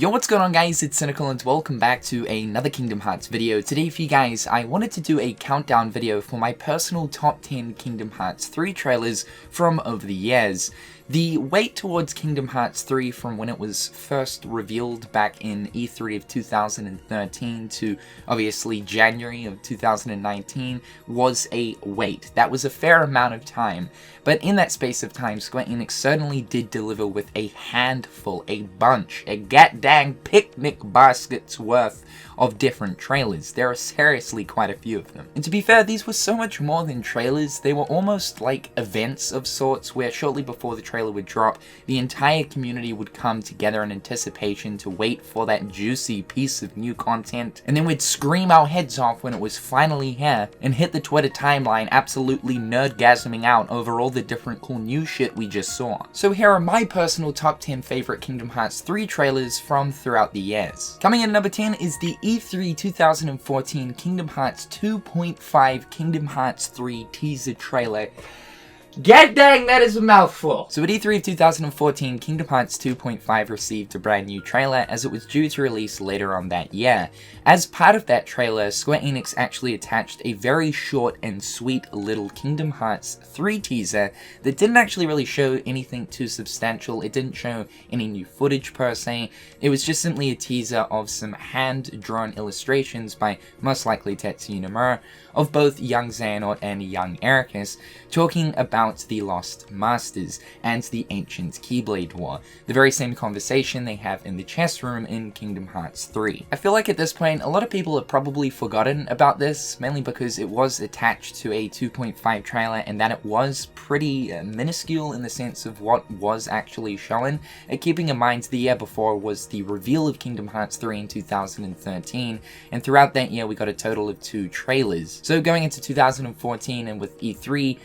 Yo, what's going on guys, it's Cynical and welcome back to another Kingdom Hearts video. Today for you guys, I wanted to do a countdown video for my personal top 10 Kingdom Hearts 3 trailers from over the years. The wait towards Kingdom Hearts 3 from when it was first revealed back in E3 of 2013 to obviously January of 2019 was a wait. That was a fair amount of time, but in that space of time, Square Enix certainly did deliver with a handful, a bunch, a dang picnic basket's worth of different trailers. There are seriously quite a few of them. And to be fair, these were so much more than trailers. They were almost like events of sorts where shortly before the trailer would drop, the entire community would come together in anticipation to wait for that juicy piece of new content, and then we'd scream our heads off when it was finally here and hit the Twitter timeline absolutely nerdgasming out over all the different cool new shit we just saw. So here are my personal top 10 favorite Kingdom Hearts 3 trailers from throughout the years. Coming in at number 10 is the E3 2014 Kingdom Hearts 2.5 Kingdom Hearts 3 teaser trailer. God dang, that is a mouthful! So at E3 of 2014, Kingdom Hearts 2.5 received a brand new trailer as it was due to release later on that year. As part of that trailer, Square Enix actually attached a very short and sweet little Kingdom Hearts 3 teaser that didn't actually really show anything too substantial. It didn't show any new footage per se. It was just simply a teaser of some hand-drawn illustrations by most likely Tetsuya Nomura of both young Xehanort and young Eraqus talking about the Lost Masters and the Ancient Keyblade War, the very same conversation they have in the chess room in Kingdom Hearts 3. I feel like at this point, a lot of people have probably forgotten about this, mainly because it was attached to a 2.5 trailer and that it was pretty minuscule in the sense of what was actually shown. Keeping in mind the year before was the reveal of Kingdom Hearts 3 in 2013, and throughout that year we got a total of 2 trailers. So going into 2014 and with E3,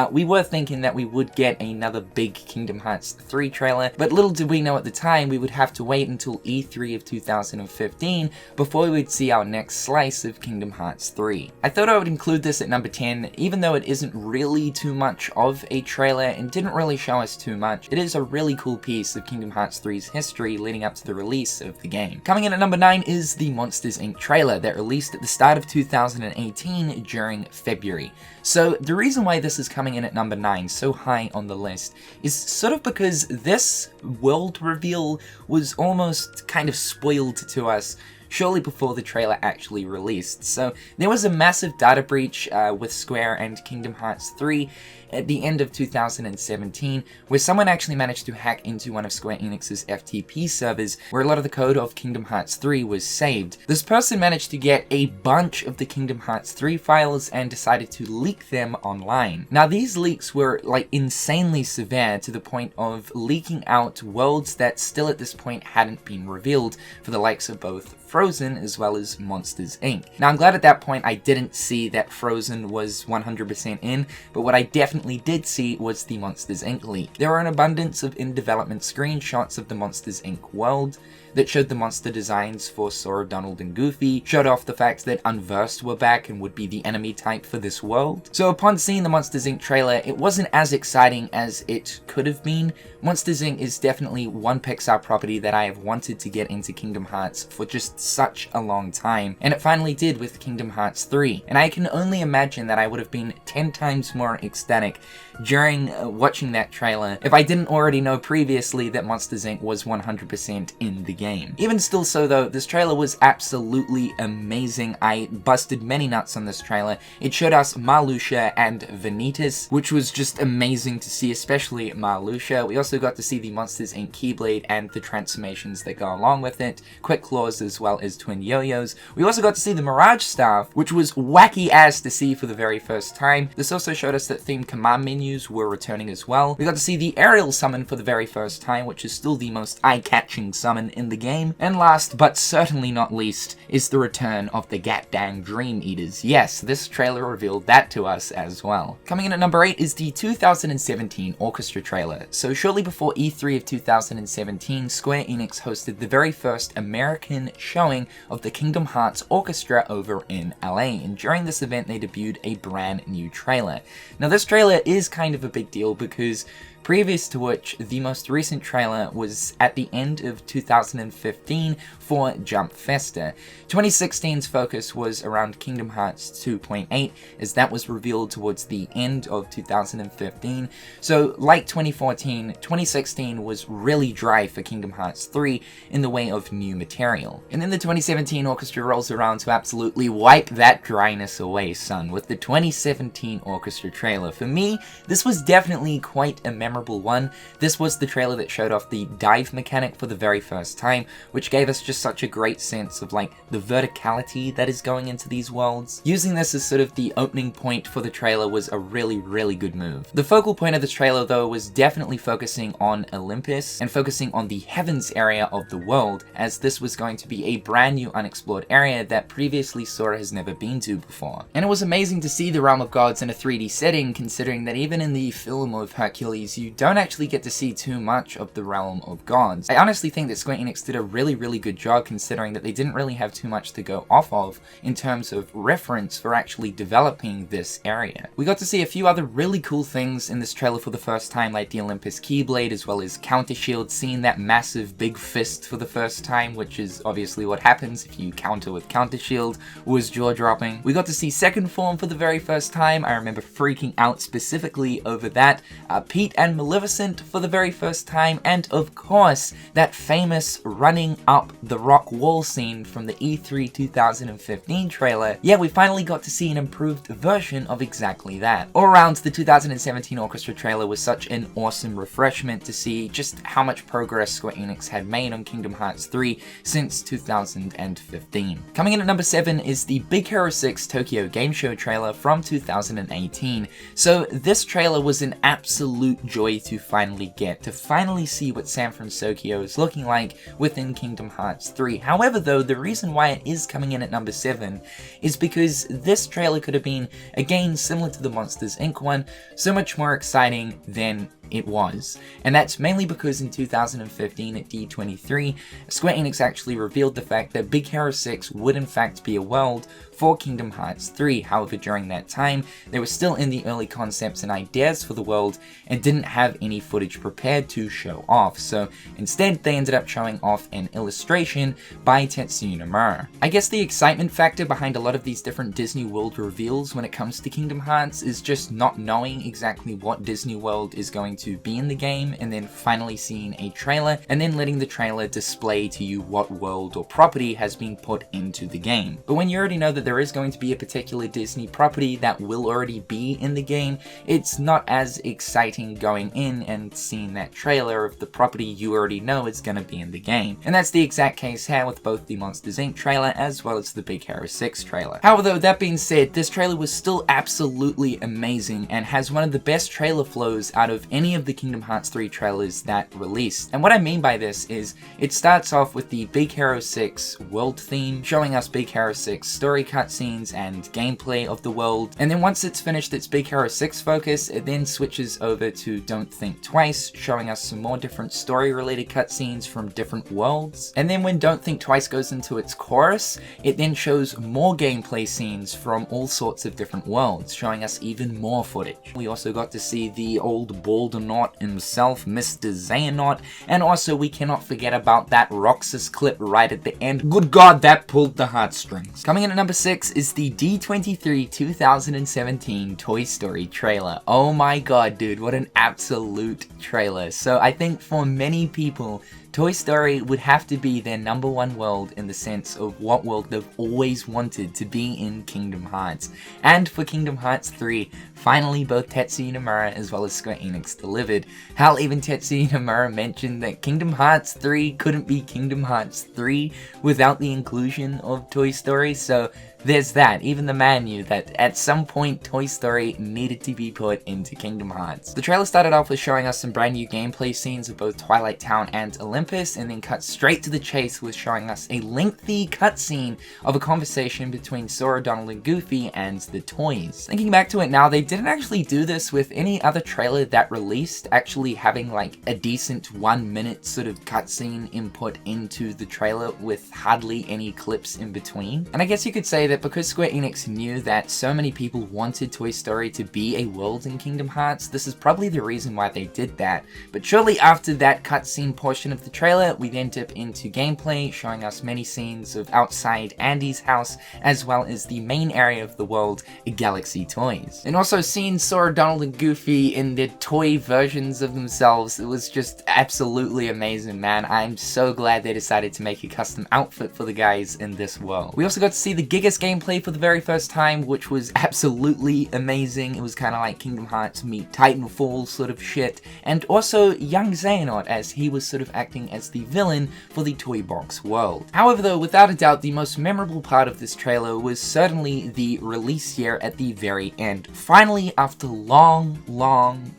we were thinking that we would get another big Kingdom Hearts 3 trailer, but little did we know at the time we would have to wait until E3 of 2015 before we would see our next slice of Kingdom Hearts 3. I thought I would include this at number 10, even though it isn't really too much of a trailer and didn't really show us too much. It is a really cool piece of Kingdom Hearts 3's history leading up to the release of the game. Coming in at number 9 is the Monsters Inc. trailer that released at the start of 2018 during February. So the reason why this is coming in at number 9 so high on the list is sort of because this world reveal was almost kind of spoiled to us shortly before the trailer actually released. So there was a massive data breach with Square and Kingdom Hearts 3 at the end of 2017, where someone actually managed to hack into one of Square Enix's FTP servers, where a lot of the code of Kingdom Hearts 3 was saved. This person managed to get a bunch of the Kingdom Hearts 3 files and decided to leak them online. Now these leaks were like insanely severe to the point of leaking out worlds that still at this point hadn't been revealed for the likes of both Frozen as well as Monsters Inc. Now I'm glad at that point I didn't see that Frozen was 100% in, but what I definitely did see was the Monsters Inc. leak. There were an abundance of in-development screenshots of the Monsters Inc. world that showed the monster designs for Sora, Donald, and Goofy, showed off the fact that Unversed were back and would be the enemy type for this world. So upon seeing the Monsters Inc. trailer, it wasn't as exciting as it could have been. Monsters Inc. is definitely one Pixar property that I have wanted to get into Kingdom Hearts for just such a long time, and it finally did with Kingdom Hearts 3. And I can only imagine that I would have been 10 times more ecstatic during watching that trailer if I didn't already know previously that Monsters Inc. was 100% in the game. Even still so though, this trailer was absolutely amazing. I busted many nuts on this trailer. It showed us Marluxia and Vanitas, which was just amazing to see, especially Marluxia. We also got to see the Monsters Inc. Keyblade and the transformations that go along with it, Quick Claws as well as Twin Yo-Yos. We also got to see the Mirage Staff, which was wacky ass to see for the very first time. This also showed us that themed command menus were returning as well. We got to see the Aerial Summon for the very first time, which is still the most eye-catching summon in the game. And last, but certainly not least, is the return of the Gat-Dang Dream Eaters. Yes, this trailer revealed that to us as well. Coming in at number 8 is the 2017 Orchestra trailer. So shortly before E3 of 2017, Square Enix hosted the very first American showing of the Kingdom Hearts Orchestra over in LA, and during this event they debuted a brand new trailer. Now this trailer is kind of a big deal because previous to which the most recent trailer was at the end of 2015 for Jump Festa. 2016's focus was around Kingdom Hearts 2.8, as that was revealed towards the end of 2015, so like 2014, 2016 was really dry for Kingdom Hearts 3 in the way of new material. And then the 2017 orchestra rolls around to absolutely wipe that dryness away, son, with the 2017 orchestra trailer. For me, this was definitely quite a memorable one. This was the trailer that showed off the dive mechanic for the very first time, which gave us just such a great sense of like the verticality that is going into these worlds. Using this as sort of the opening point for the trailer was a really good move. The focal point of this trailer though was definitely focusing on Olympus and focusing on the heavens area of the world, as this was going to be a brand new unexplored area that previously Sora has never been to before. And it was amazing to see the Realm of Gods in a 3D setting, considering that even in the film of Hercules you don't actually get to see too much of the Realm of Gods. I honestly think that Square Enix did a really good job, considering that they didn't really have too much to go off of in terms of reference for actually developing this area. We got to see a few other really cool things in this trailer for the first time, like the Olympus Keyblade, as well as Counter Shield, seeing that massive big fist for the first time, which is obviously what happens if you counter with Counter Shield, was jaw-dropping. We got to see Second Form for the very first time. I remember freaking out specifically over that. Pete and Maleficent for the very first time, and of course, that famous running up the rock wall scene from the E3 2015 trailer. Yeah, we finally got to see an improved version of exactly that. All around, the 2017 orchestra trailer was such an awesome refreshment to see just how much progress Square Enix had made on Kingdom Hearts 3 since 2015. Coming in at number 7 is the Big Hero 6 Tokyo Game Show trailer from 2018. So this trailer was an absolute joy to finally get, to finally see what San Francisco is looking like within Kingdom Hearts 3. However though, the reason why it is coming in at number 7 is because this trailer could have been, again, similar to the Monsters Inc. one, so much more exciting than it was. And that's mainly because in 2015 at D23, Square Enix actually revealed the fact that Big Hero 6 would in fact be a world for Kingdom Hearts 3. However, during that time, they were still in the early concepts and ideas for the world and didn't have any footage prepared to show off, so instead they ended up showing off an illustration by Tetsuya Nomura. I guess the excitement factor behind a lot of these different Disney World reveals when it comes to Kingdom Hearts is just not knowing exactly what Disney World is going to be in the game, and then finally seeing a trailer, and then letting the trailer display to you what world or property has been put into the game. But when you already know that there is going to be a particular Disney property that will already be in the game, it's not as exciting going in and seeing that trailer of the property you already know is going to be in the game. And that's the exact case here with both the Monsters Inc. trailer as well as the Big Hero 6 trailer. However though, that being said, this trailer was still absolutely amazing and has one of the best trailer flows out of any of the Kingdom Hearts 3 trailers that released. And what I mean by this is, it starts off with the Big Hero 6 world theme, showing us Big Hero 6 story cutscenes and gameplay of the world, and then once it's finished its Big Hero 6 focus, it then switches over to Don't Think Twice, showing us some more different story related cutscenes from different worlds. And then when Don't Think Twice goes into its chorus, it then shows more gameplay scenes from all sorts of different worlds, showing us even more footage. We also got to see the old Baldernaut himself, Mr. Xehanort, and also we cannot forget about that Roxas clip right at the end. Good God, that pulled the heartstrings. Coming in at number 6 is the D23 2017 Toy Story trailer. Oh my god, dude, what an absolute trailer. So I think for many people, Toy Story would have to be their #1 world in the sense of what world they've always wanted to be in Kingdom Hearts. And for Kingdom Hearts 3, finally both Tetsuya Nomura as well as Square Enix delivered. Hell, even Tetsuya Nomura mentioned that Kingdom Hearts 3 couldn't be Kingdom Hearts 3 without the inclusion of Toy Story, so there's that. Even the man knew that at some point Toy Story needed to be put into Kingdom Hearts. The trailer started off with showing us some brand new gameplay scenes of both Twilight Town and Olympus, and then cut straight to the chase with showing us a lengthy cutscene of a conversation between Sora, Donald, and Goofy and the toys. Thinking back to it now, they didn't actually do this with any other trailer that released, actually having like a decent 1-minute sort of cutscene input into the trailer with hardly any clips in between. And I guess you could say that because Square Enix knew that so many people wanted Toy Story to be a world in Kingdom Hearts, this is probably the reason why they did that. But shortly after that cutscene portion of the trailer, we then dip into gameplay, showing us many scenes of outside Andy's house, as well as the main area of the world, Galaxy Toys. And also seeing Sora, Donald, and Goofy in their toy versions of themselves, it was just absolutely amazing, man. I'm so glad they decided to make a custom outfit for the guys in this world. We also got to see the Gigas gameplay for the very first time, which was absolutely amazing. It was kind of like Kingdom Hearts meet Titanfall sort of shit, and also young Xehanort, as he was sort of acting as the villain for the Toy Box world. However though, without a doubt, the most memorable part of this trailer was certainly the release year at the very end. Finally, after long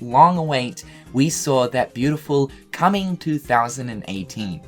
await, we saw that beautiful coming 2018.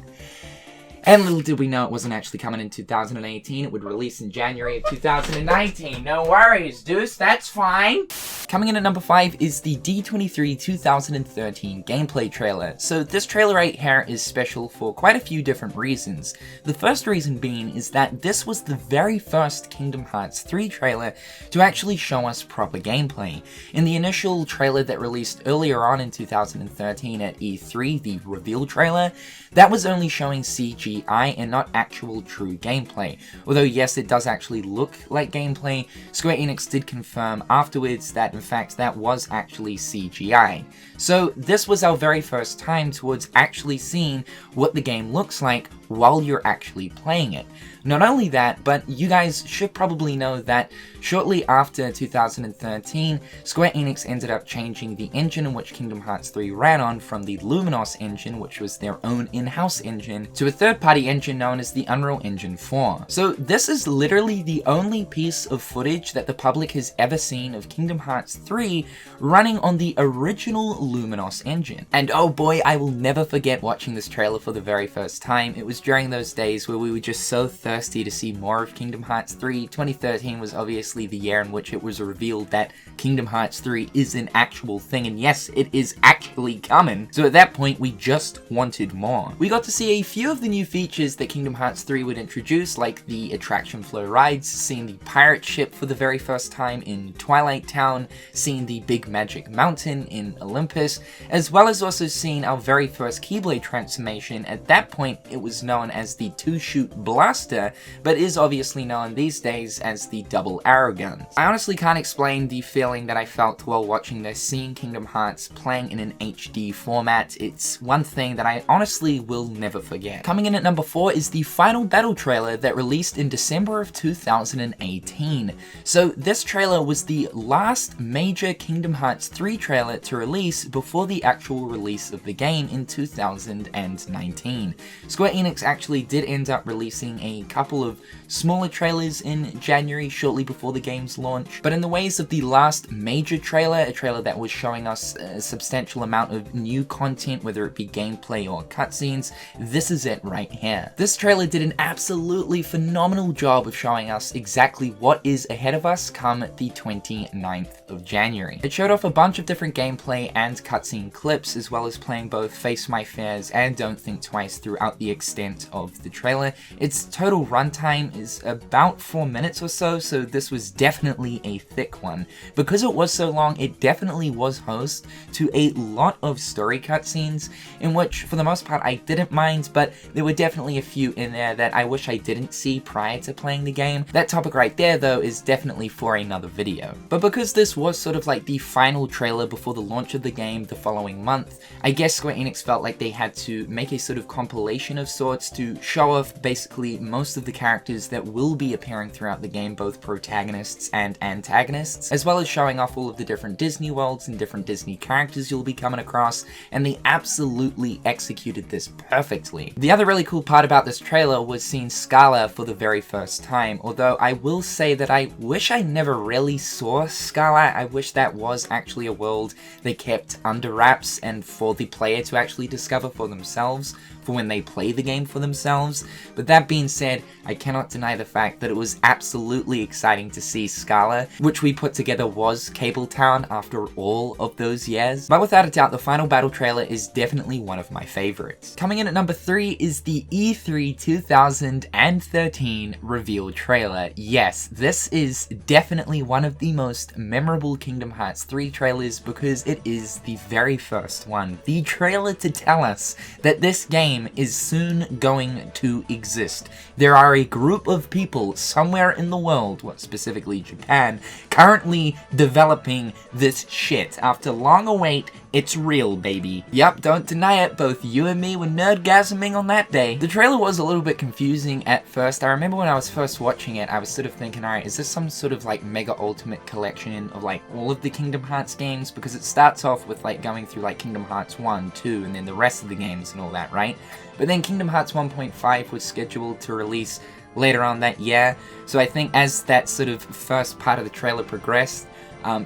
And little did we know it wasn't actually coming in 2018, it would release in January of 2019. No worries, Deuce, that's fine. Coming in at number 5 is the D23 2013 gameplay trailer. So this trailer right here is special for quite a few different reasons. The first reason being is that this was the very first Kingdom Hearts 3 trailer to actually show us proper gameplay. In the initial trailer that released earlier on in 2013 at E3, the reveal trailer, that was only showing CGI and not actual true gameplay. Although yes, it does actually look like gameplay, Square Enix did confirm afterwards that in fact that was actually CGI. So this was our very first time towards actually seeing what the game looks like while you're actually playing it. Not only that, but you guys should probably know that shortly after 2013, Square Enix ended up changing the engine in which Kingdom Hearts 3 ran on from the Luminos engine, which was their own in-house engine, to a third-party engine known as the Unreal Engine 4. So this is literally the only piece of footage that the public has ever seen of Kingdom Hearts 3 running on the original Luminos engine. And oh boy, I will never forget watching this trailer for the very first time. It was during those days where we were just so thirsty to see more of Kingdom Hearts 3. 2013 was obviously the year in which it was revealed that Kingdom Hearts 3 is an actual thing, and yes, it is actually coming. So at that point, we just wanted more. We got to see a few of the new features that Kingdom Hearts 3 would introduce, like the attraction flow rides, seeing the pirate ship for the very first time in Twilight Town, seeing the Big Magic Mountain in Olympus, as well as also seeing our very first Keyblade transformation. At that point, it was known as the two-shoot blaster, but is obviously known these days as the double arrow guns. I honestly can't explain the feeling that I felt while watching this, seeing Kingdom Hearts playing in an HD format. It's one thing that I honestly will never forget. Coming in at number 4 is the final battle trailer that released in December of 2018. So this trailer was the last major Kingdom Hearts 3 trailer to release before the actual release of the game in 2019. Square Enix actually did end up releasing a couple of smaller trailers in January shortly before the game's launch, but in the ways of the last major trailer, a trailer that was showing us a substantial amount of new content, whether it be gameplay or cutscenes, this is it right here. This trailer did an absolutely phenomenal job of showing us exactly what is ahead of us come the 29th of January. It showed off a bunch of different gameplay and cutscene clips, as well as playing both Face My Fears and Don't Think Twice throughout the extent of the trailer. Its total runtime is about 4 minutes or so this was definitely a thick one. Because it was so long, it definitely was host to a lot of story cutscenes, in which for the most part I didn't mind, but there were definitely a few in there that I wish I didn't see prior to playing the game. That topic right there though is definitely for another video. But because this was sort of like the final trailer before the launch of the game the following month, I guess Square Enix felt like they had to make a sort of compilation of sorts to show off basically most of the characters that will be appearing throughout the game, both protagonists and antagonists, as well as showing off all of the different Disney worlds and different Disney characters you'll be coming across, and they absolutely executed this perfectly. The other really cool part about this trailer was seeing Scala for the very first time, although I will say that I wish I never really saw Scala. I wish that was actually a world they kept under wraps and for the player to actually discover for themselves. for when they play the game for themselves. But that being said, I cannot deny the fact that it was absolutely exciting to see Scala, which we put together was Cabletown after all of those years. But without a doubt, the final battle trailer is definitely one of my favorites. Coming in at number 3 is the E3 2013 reveal trailer. Yes, this is definitely one of the most memorable Kingdom Hearts 3 trailers because it is the very first one. The trailer to tell us that this game is soon going to exist. There are a group of people somewhere in the world, well, specifically Japan, currently developing this shit. After long await, it's real, baby. Yup, don't deny it, both you and me were nerdgasming on that day. The trailer was a little bit confusing at first. I remember when I was first watching it, I was sort of thinking, alright, is this some sort of like mega ultimate collection of like all of the Kingdom Hearts games? Because it starts off with like going through like Kingdom Hearts 1, 2, and then the rest of the games and all that, right? But then Kingdom Hearts 1.5 was scheduled to release later on that year, so I think as that sort of first part of the trailer progressed,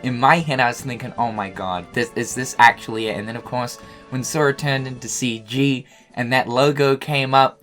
in my head I was thinking, oh my god, is this actually it? And then of course, when Sora turned into CG and that logo came up,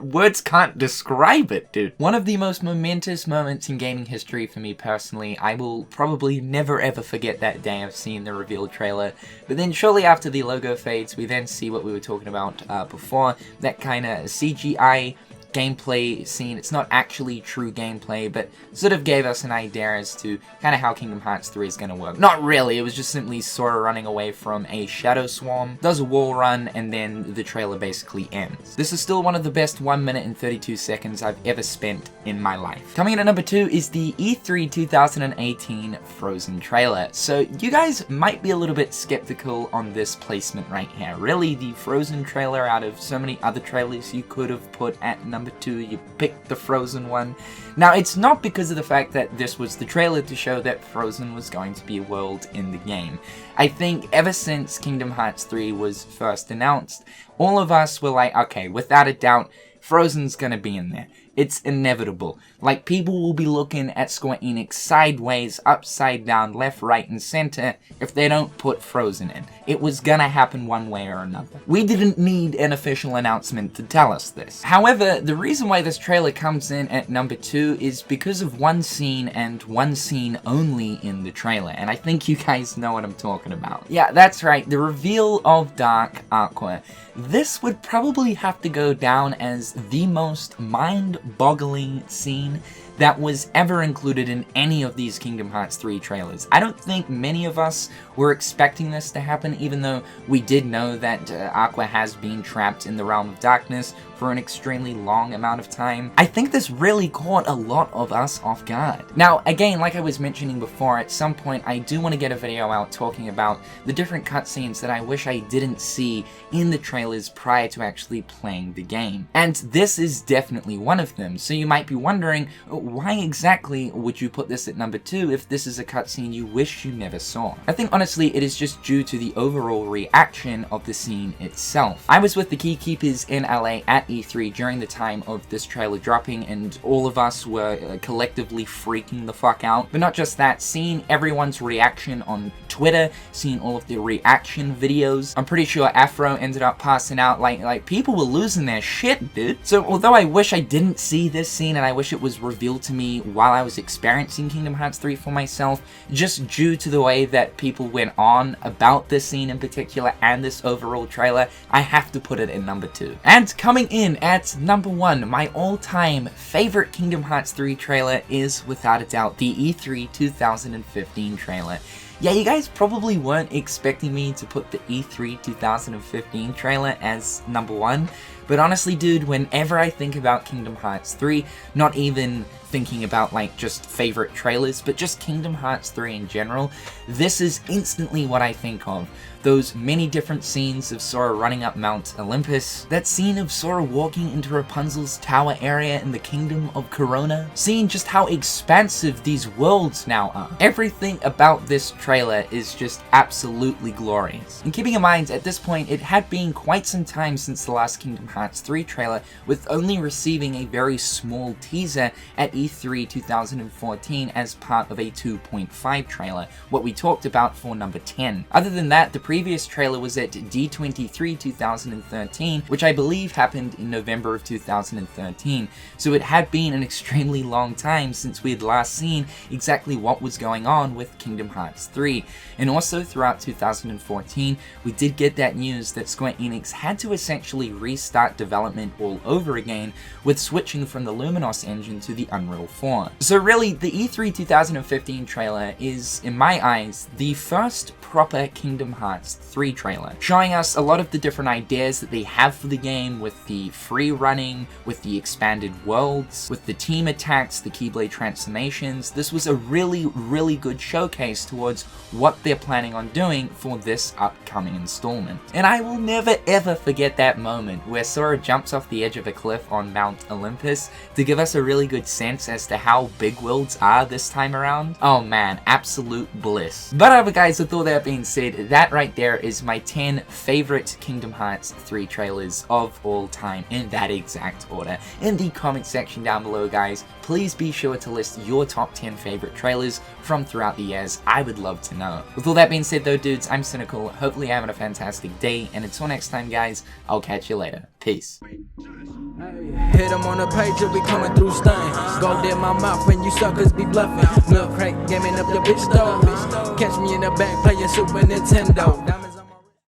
words can't describe it, dude. One of the most momentous moments in gaming history for me personally. I will probably never ever forget that day of seeing the reveal trailer. But then shortly after the logo fades, we then see what we were talking about before, that kind of CGI gameplay scene. It's not actually true gameplay, but sort of gave us an idea as to kind of how Kingdom Hearts 3 is going to work. Not really, it was just simply Sora running away from a Shadow Swarm, does a wall run, and then the trailer basically ends. This is still one of the best 1 minute and 32 seconds I've ever spent in my life. Coming in at number 2 is the E3 2018 Frozen trailer. So you guys might be a little bit skeptical on this placement right here. Really, the Frozen trailer out of so many other trailers you could have put at number 2, you picked the Frozen one. Now, it's not because of the fact that this was the trailer to show that Frozen was going to be a world in the game. I think ever since Kingdom Hearts 3 was first announced, all of us were like, okay, without a doubt, Frozen's gonna be in there. It's inevitable. Like, people will be looking at Square Enix sideways, upside down, left, right, and center if they don't put Frozen in. It was gonna happen one way or another. We didn't need an official announcement to tell us this. However, the reason why this trailer comes in at number 2 is because of one scene and one scene only in the trailer, and I think you guys know what I'm talking about. Yeah, that's right, the reveal of Dark Aqua. This would probably have to go down as the most mind-boggling scene that was ever included in any of these Kingdom Hearts 3 trailers. I don't think many of us were expecting this to happen, even though we did know that Aqua has been trapped in the Realm of Darkness for an extremely long amount of time. I think this really caught a lot of us off guard. Now, again, like I was mentioning before, at some point I do want to get a video out talking about the different cutscenes that I wish I didn't see in the trailers prior to actually playing the game. And this is definitely one of them. So you might be wondering, why exactly would you put this at number 2 if this is a cutscene you wish you never saw? I think honestly it is just due to the overall reaction of the scene itself. I was with the Keykeepers in LA at E3 during the time of this trailer dropping, and all of us were collectively freaking the fuck out. But not just that, seeing everyone's reaction on Twitter, seeing all of the reaction videos, I'm pretty sure Afro ended up passing out, like people were losing their shit, dude. So although I wish I didn't see this scene and I wish it was revealed to me while I was experiencing Kingdom Hearts 3 for myself, just due to the way that people went on about this scene in particular and this overall trailer, I have to put it in number 2. And coming in at number 1, my all-time favorite Kingdom Hearts 3 trailer is without a doubt the E3 2015 trailer. Yeah, you guys probably weren't expecting me to put the E3 2015 trailer as number 1, but honestly, dude, whenever I think about Kingdom Hearts 3, not even thinking about like just favorite trailers, but just Kingdom Hearts 3 in general, this is instantly what I think of. Those many different scenes of Sora running up Mount Olympus, that scene of Sora walking into Rapunzel's tower area in the Kingdom of Corona, seeing just how expansive these worlds now are. Everything about this trailer is just absolutely glorious. And keeping in mind, at this point, it had been quite some time since the last Kingdom Hearts 3 trailer, with only receiving a very small teaser at E3 2014 as part of a 2.5 trailer, what we talked about for number 10. Other than that, the previous trailer was at D23 2013, which I believe happened in November of 2013, so it had been an extremely long time since we had last seen exactly what was going on with Kingdom Hearts 3. And also throughout 2014, we did get that news that Square Enix had to essentially restart development all over again with switching from the Luminos engine to the Unreal 4. So really, the E3 2015 trailer is, in my eyes, the first proper Kingdom Hearts 3 trailer, showing us a lot of the different ideas that they have for the game, with the free running, with the expanded worlds, with the team attacks, the Keyblade transformations. This was a really good showcase towards what they're planning on doing for this upcoming installment. And I will never ever forget that moment where Sora jumps off the edge of a cliff on Mount Olympus to give us a really good sense as to how big worlds are this time around. Oh man, absolute bliss. But however guys, with all that being said, that right there is my 10 favorite Kingdom Hearts 3 trailers of all time in that exact order. In the comment section down below guys, please be sure to list your top 10 favorite trailers from throughout the years. I would love to know. With all that being said though dudes, I'm Cynical, hopefully you're having a fantastic day, and until next time guys, I'll catch you later. Peace. Hit them on the page, you'll be coming through stain. Gold in my mouth when you suckers be bluffing. Milk crate, gaming up your bitch though. Catch me in the back playing Super Nintendo.